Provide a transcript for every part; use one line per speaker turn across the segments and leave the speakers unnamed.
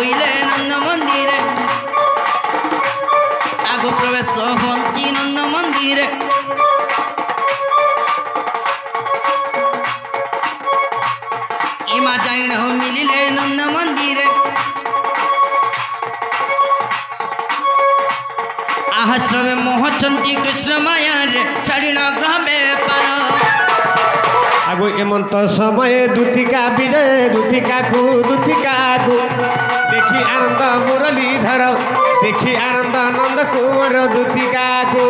হইলে নন্দ মন্দিরে আগু প্রবেশ হন্তি নন্দ মন্দিরে ইমা যাইন মিলিলে নন্দ মন্দিরে আহস্রবে মোহচন্তি কৃষ্ণ মায়ার ছাড়িল গ্রহে পার
আগু এমন্ত সময়ে দুতিকা বিজয় দুতিকাকু দেখি আনন্দ মুরলীধর দেখি আনন্দ নন্দ কুমার দুতিকাকু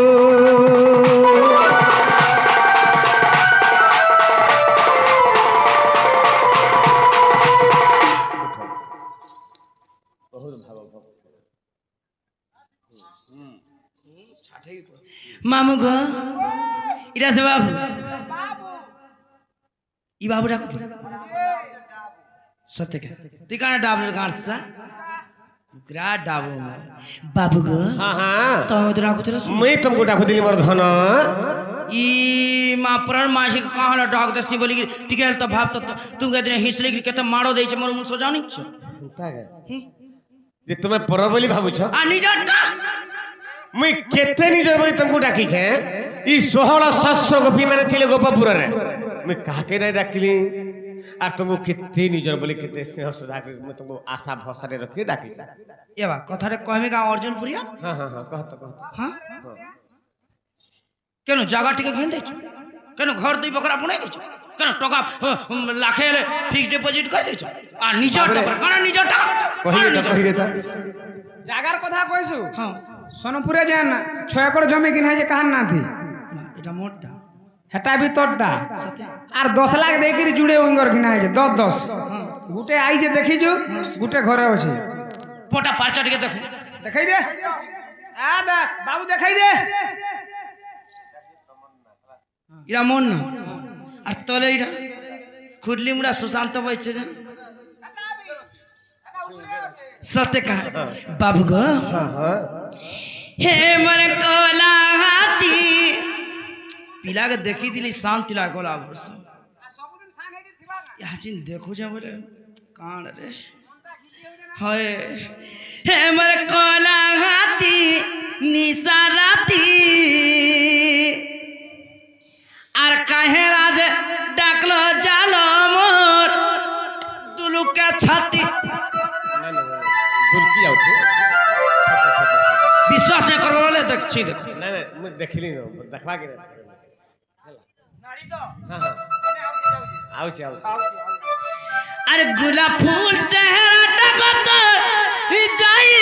মামু গো এটা আছে বাবু ই বাবু ডাকো सत्य का तिकाना डाबल गांसा कुकरा डाबो बाबू गो
हां हां
तो उधर आको तेरा
मैं तुमको डाको दिली मोर धन
ई मां प्राण मासी का कहला डाक दसी बोली कि टिकेल तो भाव तो तुम कहते हिसले कि केते मारो देई छ मोर मुन सो जानी छ
जे तुम्हें पर बोली भाबु छ
आ निजटा
मैं केते निजर बोली तुमको डाकी छे ई 16 सहस्र गोपी माने थिले गोपपुर रे मैं काके नहीं डाकिली আর তুমি কেতে নিজর বলি কেতে স্নেহ সুধা করে মই তুমি আশা ভরসা রে রাখি ডাকিছ
এবা কথারে কইমি কা অর্জুন পুরিয়া
হ্যাঁ হ্যাঁ হ্যাঁ কহত
হ্যাঁ কেন জায়গা টিকে ঘেন দেছ কেন ঘর দুই বকরা বনাই দেছ কেন টাকা লাখে ফিক্সড ডিপোজিট করে দেছ আর নিজর টাকা কোন নিজর টাকা
কহি দেতা
জায়গার কথা কইছু
হ্যাঁ
সোনপুরে যান 6 একর জমি কিনা যে কাহার না থি
এটা মোটটা
হেটা ভিতরটা
সত্যি
আর 10 লাখ দেইকি জুড়ে উঙ্গর কিনা হইছে 10 গুটে আইছে দেখিছু গুটে ঘরে আছে
পোটা পাঁচটা টিকে দেখো
দেখাই দে আ দেখ বাবু দেখাই দে
ইরা মন না আর তলে ইরা খুরলি মুড়া সুশান্ত বইছে যে সত্যি কা বাবু গো
হ্যাঁ হ্যাঁ
হে মন কোলা হাতি पिला के देखी दिली शांति लागला वर्ष याचिन देखो जा बोले कान रे हाय हे मर कोला हाथी निशा राती आर काहे राज डाकलो जालो मोर दुलु के छाती
না না দুলকি যাচ্ছে
विश्वास नहीं करबो बोले देखछि देखो
না না মই দেখিলি না দেখবা কি
নাড়ি তো
হ্যাঁ হ্যাঁ আউছি
अरे गुलाब फूल चेहरा टकतर जाई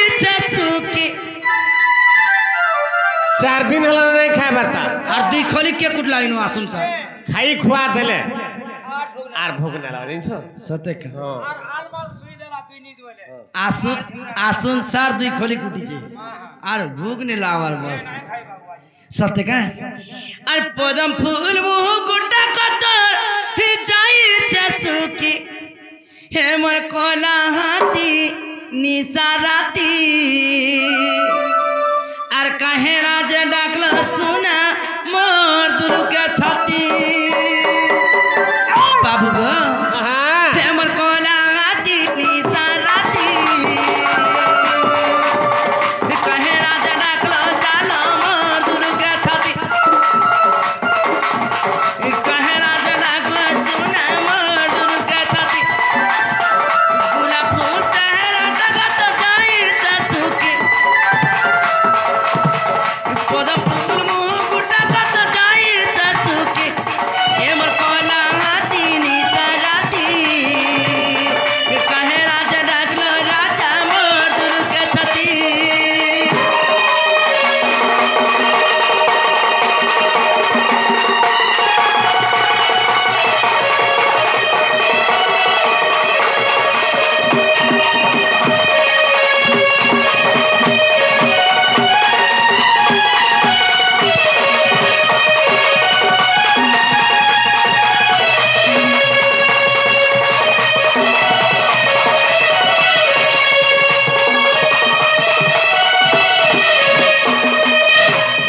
सुखी
4 दिन हला नहीं खाए बरता
और दुई खोली के कुट लाइनो आसुन सा
खाई खुआ देले আর ভোগ না লাগে জানিস
सत्य का
হ্যাঁ
আর আলমাল সুই দেলা তুই নি দুলে
आसुन आसुन सार दुई खोली कुटी जे और भूख नहीं लावार बस सत्य का और पदम फूल मुह गुड्डा कतर जाई सुखी हे मोर कोला हाथी निशा राती और कहे राज डाकल सुना मोर दुरु के छाती बाबू गो
হ্যাঁ
हे मोर कोला हाथी निशा राती कहे राज डाकल जाला मोर दुरु के छाती कहे राज डाकल सुना मोर दुरु के छाती गुलाब फूल चेहरा टगत जाई सुखी पदम फूल मुह गुटा कत जाई सुखी एमर कोला हाथी निशा राती कहे राजा डाकलो राजा मोर दुरु के छाती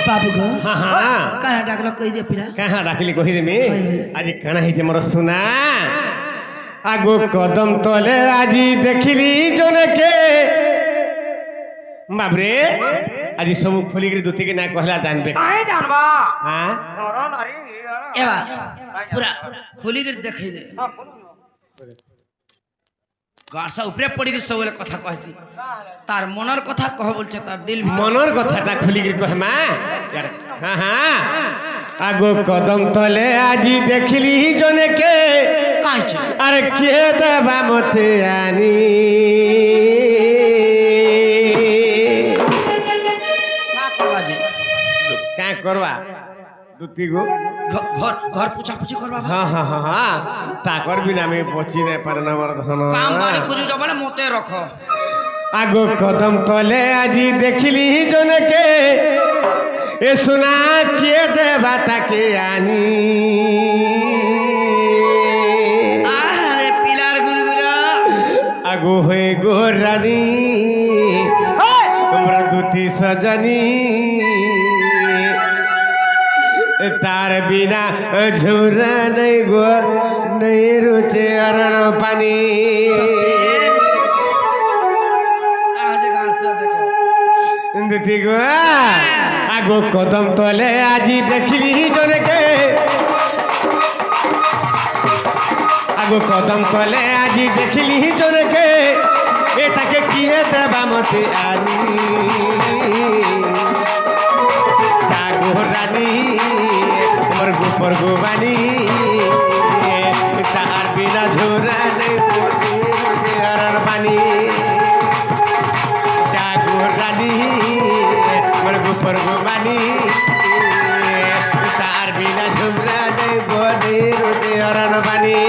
बाबू गो
হ্যাঁ হ্যাঁ
कहाँ डाकलो कही दे पिला
कहाँ डाकिली कही देमी आज काना हिचे मोर सुना আগো কদম তলে আজি দেখিলি জনকে বাবরে আজি সব খুলিকি দুতিকে না কহলা জানবে হ্যাঁ
এবার পুরা খুলি করে দেখাই দে গাছা উপরে পড়ি গিয়ে সবলে কথা কহছি তার মনের কথা কহ বলছে তার দিল
মনের কথাটা খুলিকি কহে মা হ্যাঁ হ্যাঁ আগো কদম তলে আজি দেখিলি জনকে
কাঁচে
আরে কে দেবা মতে আনি क्या करवा दुती गो
घर घर पूछा पूछी करवा
हाँ हाँ हाँ हाँ ताकर बिना में बची नहीं पारे ना मर धन
काम बारी खुजी जबले मोते रखो
आगो कदम तले आजी देखली जनके ए सुना के देवा ताके आनी
আরে পিলার গুলগুলা
आगो होए गो रानी हमरा दुती सजनी तार बिना झुरा नहीं गो नहीं रुचे अरण पानी
आज गाछ देखो
दुती गो आगो कदम तले आजी देखली जनके आगो कदम तले आजी देखली जनके ए ताके किए देबा मते आनी जागो रानी मोर गोपर गोबानी तार बिना झोरा नहीं बोली हरण बानी जागो रानी मोर गोपर गोबानी तार बिना झोरा नहीं बोली रोजे हरण बानी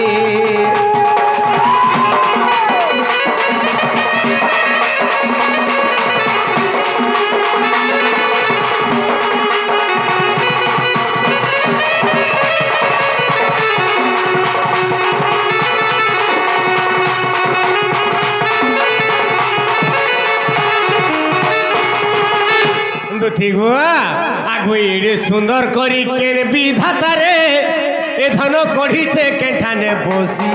ঠিক আগুই এড়ে সুন্দর করি কেন বিধাতারে এ ধন কঢ়িছে কেঠানে বসি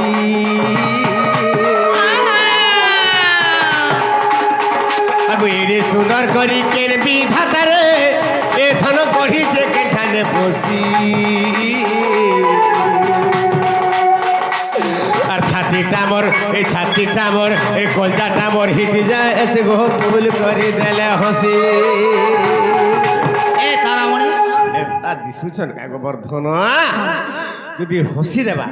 আগুই এড়ে সুন্দর করি কেন বিধাতারে এ ধন কঢ়িছে কেঠানে বসি আর ছাতিটা মোর এই ছাতিটা মোর এই কলজাটা মোর হিটি যায় এসে গো ভুল করে দেলে হসি
এ তারামণি
দিশুছন কা গোবর্ধন যদি হসি দেবা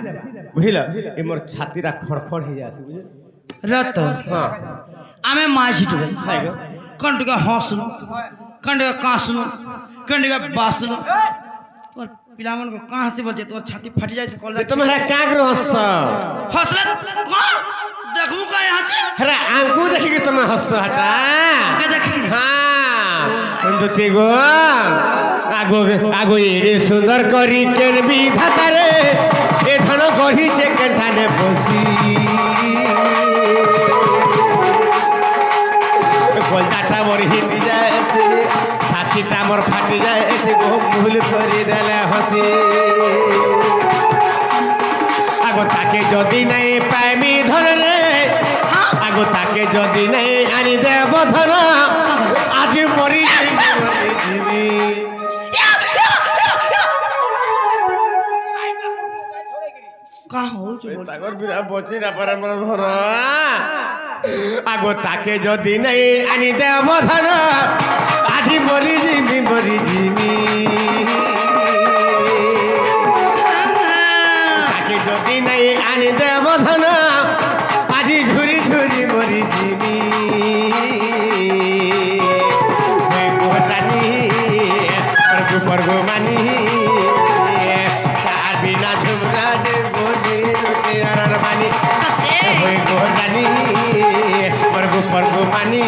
বুঝিল এ মোর ছাতিটা খড়খড় হয়ে যাচ্ছে বুঝিল
রত
হ্যাঁ
আমি মাঝি টুকে
হাই গো
কোন টুকে হসনু কোন টুকে কাঁসনু কোন টুকে বাসনু তোর পিলামন को कहां से बचे तोर छाती फट जाए से कॉलेज
तुम्हारा काग रहस
हसला कौन देखबू का यहां से
अरे आंकू देखि के तुम हस हटा
के देखी
हाँ दुती गो आगो आगो एड़े सुंदर करी केन विधातारे ए धन गढ़िছে কেঠানে বসি গোলজাটা মোর হিটি যায় এসে ছাতিটা মোর ফাটি যায় এসে গো ভুল করে দেলে হসি আগো তাকে যদি নাই পাইমি ধরে আগো তাকে যদি নাই আনি দেব ধন আজ মরি জীবী
का हो जो
তাগর বিনা বচি না পারে মোর ধন আগো তাকে যদি নাই আনি দেব ধন আজ মরি জীবী তাকে যদি নাই আনি দেব ধন আজ ঝুরি ঝুরি মরি জীবী গোটানি পর্ব মানি তার বিনা ঝুমরা বলি রুচি আর মানি
सत्य
গোটানি পর্ব মানি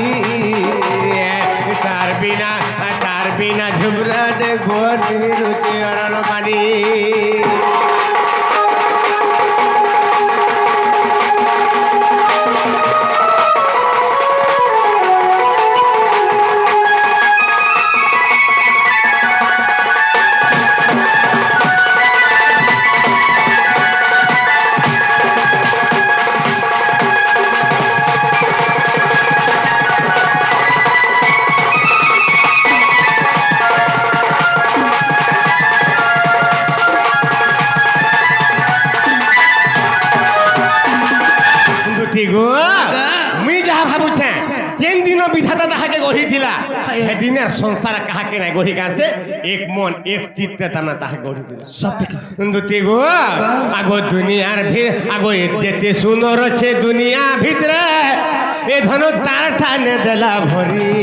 তার বিনা ঝুমরা বলি রুচি আর মানি দুতি গো মুই যাহা ভাবুছে যেন দিন বিধাতা তাহাকে গঢ়িছিলা সেদিনে সংসার কাহাকে নাই গঢ়ি কাছে এক মন এক চিত্তে তামা তাহাকে গঢ়িছিলা
सत्य का
দুতি গো আগো দুনিয়ার আগো যেতে সুন্দর আছে দুনিয়া ভিতরে এ ধন তার ঠানে দেলা ভরি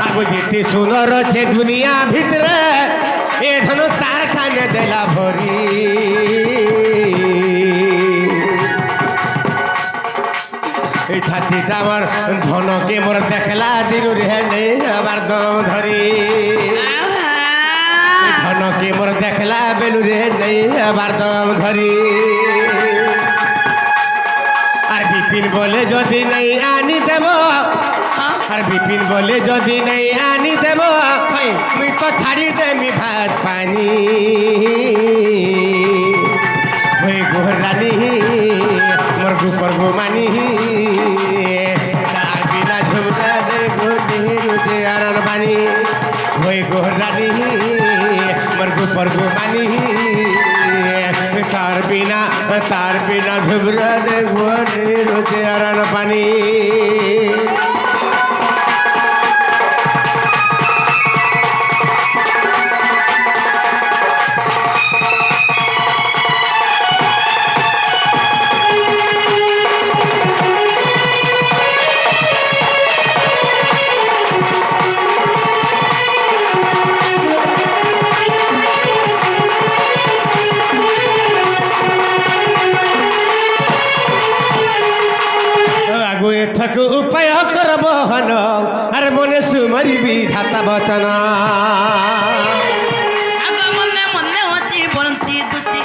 আগো যেতে সুন্দর আছে দুনিয়া ভিতরে এ ধন তার ঠানে দেলা ভরি এই ছাতিটা আমার ধনকে মোর দেখলা দিনু রে নেই আবার দম ধরি ধনকে মোর দেখলা বেলু রে নেই আবার দম ধরি আর বিপিন বলে যদি নেই আনি দেব আর বিপিন বলে যদি নেই আনি দেব মুই তো ছাড়ি দেমি ভাত পানি হয়ে গোহরানি মোর গুপর গুমানি তার বিনা ঝুমরা রে গোনি রুজে আরন বানি হয়ে গোহরানি মোর গুপর গুমানি তার বিনা ঝুমরা রে গোনি রুজে আরন বানি উপায় করব হন আর মনে সুমরি বিধাতা বচন
মনে মনে হতি বলতি দুতি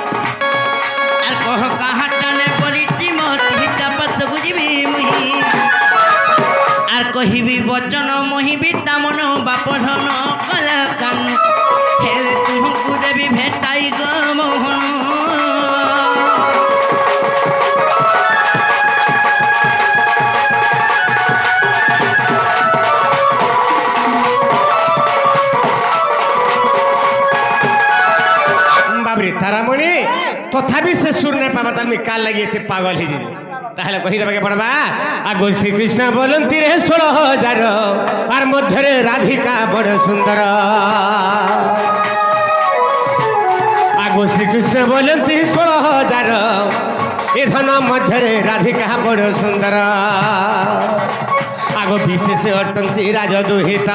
আর কহ কাহাটানে বলিটি মতি তাপস বুঝিবি মুহি আর কহিবি বচন মহিবি তামন বাপ ধন কলা কান হেলে তুমকু দেবি ভেটাই গো মোহন
তারামণি তথাপি সে সুর নাই পাবা তার কাল লাগি এতে পাগল হয়ে যাবে তাহলে কহি দেবাকে পড়বা আগো শ্রীকৃষ্ণ বলন্তি রে 16,000 আর মধ্যে রাধিকা বড় সুন্দর আগো শ্রীকৃষ্ণ বলন্তি 16,000 এ ধন মধ্যে রাধিকা বড় সুন্দর আগো বিশেষ অটন্তি রাজদুহিত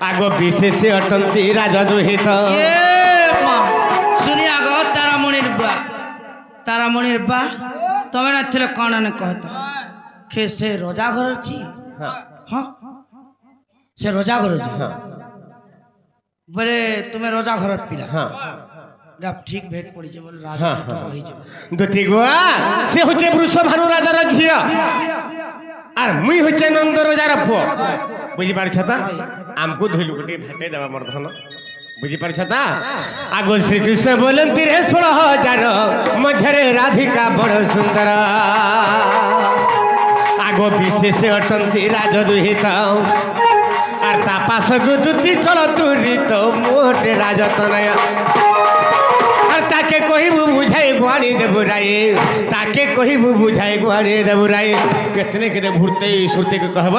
আগো বিশেষ অটন্তি রাজদুহিত
শুনিয়া গো তারামণির বা তবে না ଥିଲେ କ'ଣ নে କହତ ଖେ ସେ ରଜା ଘର ଅଛି ହଁ ସେ ରଜା ଘର ଅଛି ବୋଲେ ତୁମେ ରଜା ଘର ପିଲା ঠিক ভেট পড়িছে বলে রাজা হইছে
দুতি গোয়া সে হচ্ছে বৃষভানু রাজার ঝিয়া আর মুই হচ্ছে নন্দ রাজার পুଅ বুঝি পারছ তা আমকু ধইলু গোটে ভেটে দেবা মোর ধন বুঝি পারছ তা আগো শ্রীকৃষ্ণ বলন্তি রে 16,000 মধ্যে রাধিকা বড় সুন্দর আগো বিশেষ অটন্তি রাজদুহিত আর তা পাশকু দুতি চল তুরিত মোটে রাজতনয় আর তাকে কহিবু বুঝাই গুয়ানি দেবু রায়ে তাকে কহিবু বুঝাই গুয়ানি দেবু রায়ে কেতনে কেতে ঘুরতে সুরতে কহব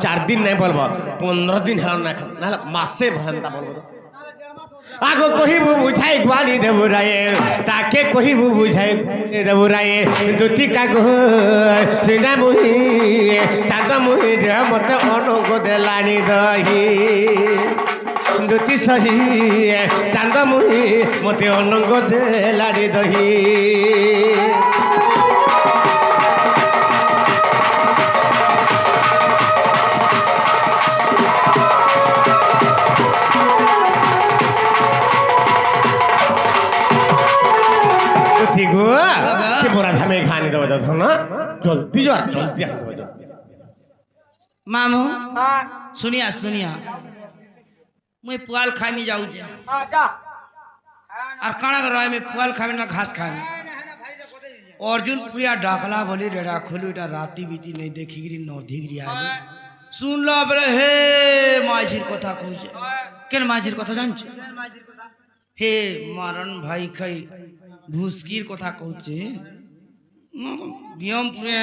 4 দিন নাই বলব 15 দিন হল না মাসে ভান্তা বলব আগো কহিবু বুঝাই গুয়ানি দেবু রায়ে তাকে কহিবু বুঝাই দেবু রায়ে দুতি কাগো সিনা মুহি চাঁদ মুহি মতে অনুগ দেলানি দহি দুতি সহি চাঁদ মুহি মতে অনুগ দেলানি দহি से बोरा धामे खाने दो जो ना जल्दी जो जल्दी आने दो
मामू सुनिया मुई पुआल खामी जाऊ जे और काना कर मैं पुआल खामी ना घास खामी अर्जुन प्रिया डाकला बोली रेडा खोलू इटा राती बीती नहीं देखी गिरी नदी गिरी आले सुन लो बरे हे माझिर कथा कहुजे केन माझिर कथा जानछ হে মারণ ভাই খাই ভুস্কির কথা কହୁছে বিয়মপুরে